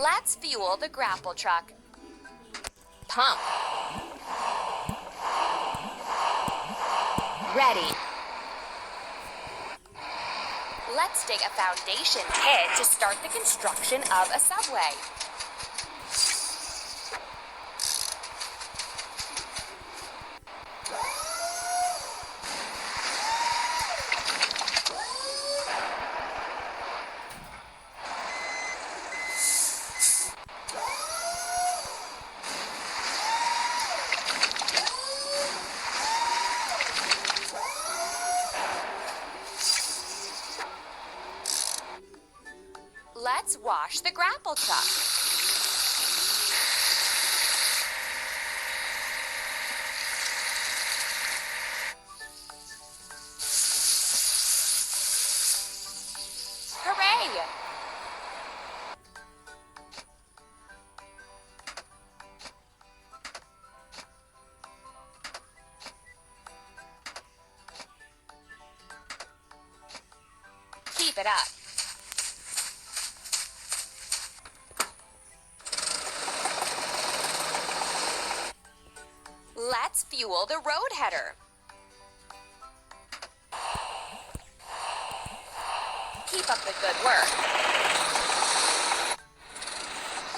Let's fuel the grapple truck. Pump. Ready. Let's dig a foundation pit to start the construction of a subway. Let's wash the grapple truck. Hooray! Keep it up. Let's fuel the road header. Keep up the good work.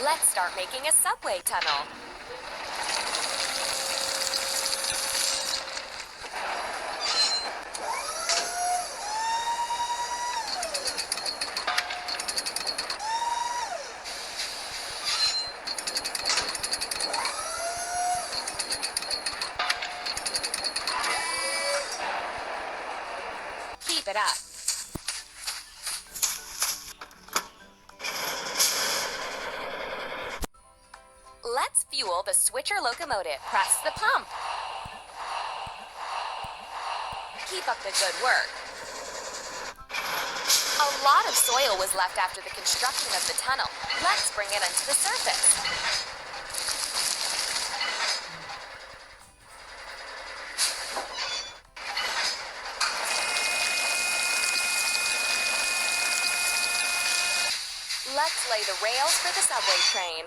Let's start making a subway tunnel. Keep it up. Let's fuel the switcher locomotive. Press the pump. Keep up the good work. A lot of soil was left after the construction of the tunnel. Let's bring it onto the surface. Let's lay the rails for the subway train.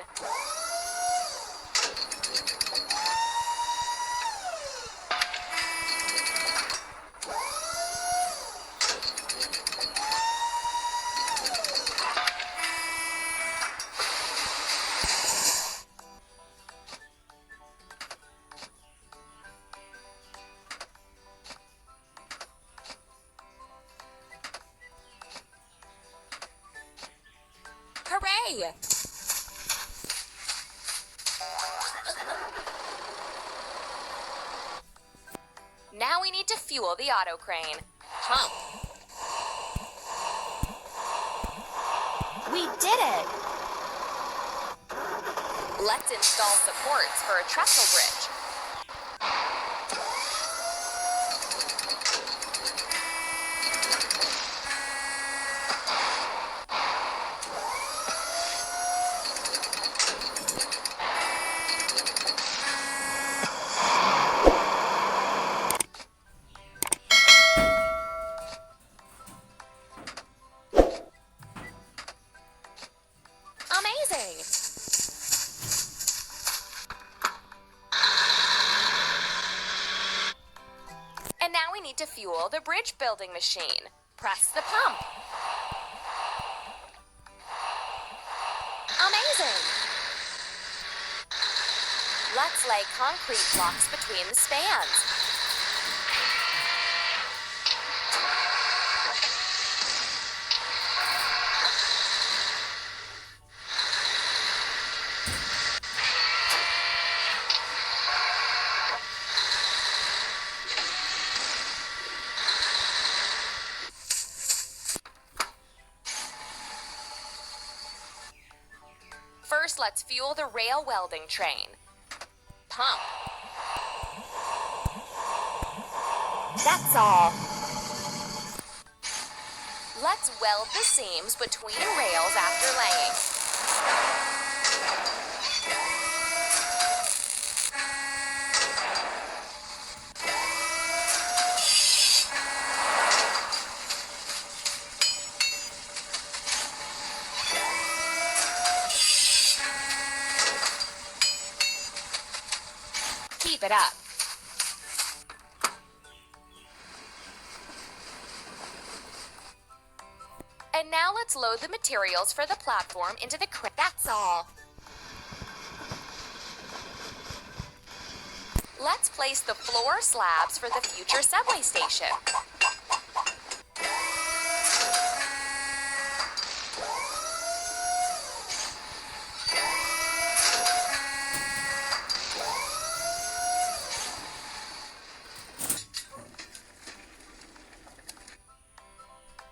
Hooray! Now we need to fuel the auto crane. Pump. We did it! Let's install supports for a trestle bridge. Amazing! And now we need to fuel the bridge building machine. Press the pump. Amazing! Let's lay concrete blocks between the spans. First, let's fuel the rail welding train. Pump. That's all. Let's weld the seams between rails after laying. Keep it up. And now let's load the materials for the platform into the crate. That's all. Let's place the floor slabs for the future subway station.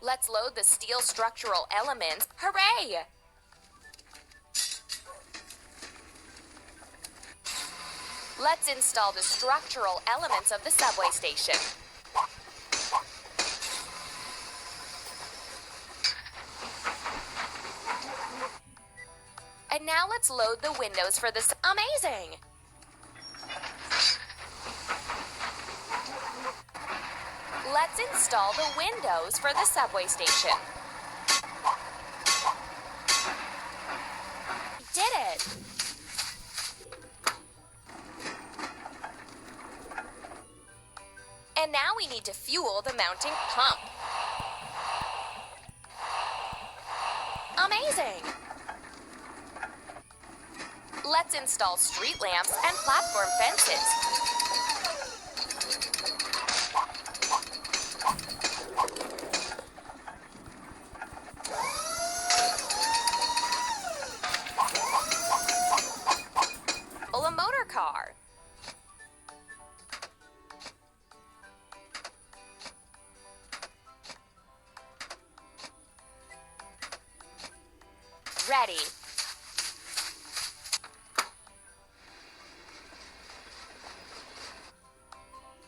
Let's load the steel structural elements. Hooray! Let's install the structural elements of the subway station. And now let's load the windows for this. Amazing! Let's install the windows for the subway station. Did it! And now we need to fuel the mounting pump. Amazing! Let's install street lamps and platform fences. A motor car. Ready.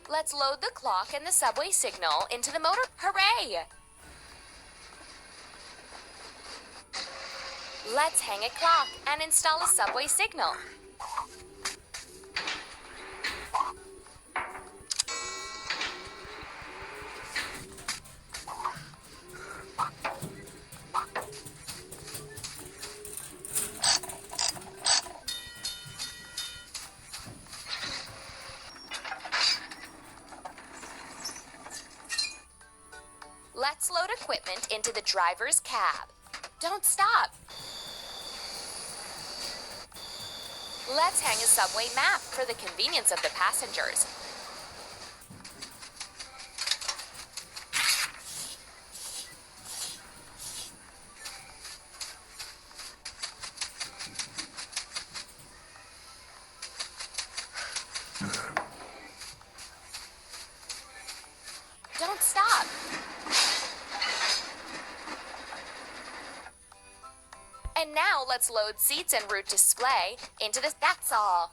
Let's load the clock and the subway signal into the motor. Hooray! Let's hang a clock and install a subway signal. Let's load equipment into the driver's cab. Don't stop. Let's hang a subway map for the convenience of the passengers. Don't stop. And now let's load seats and route display into this. That's all.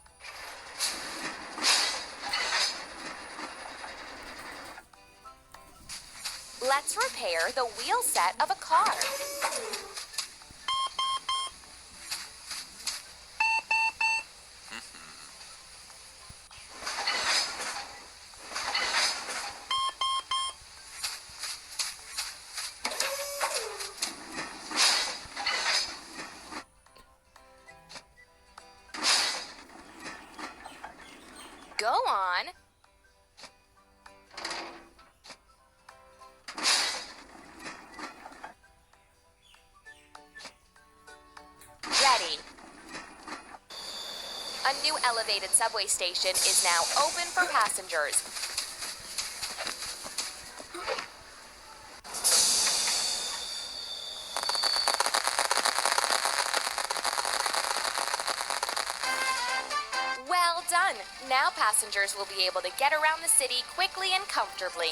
Let's repair the wheel set of a car. Go on. Ready. A new elevated subway station is now open for passengers. Well done! Now passengers will be able to get around the city quickly and comfortably.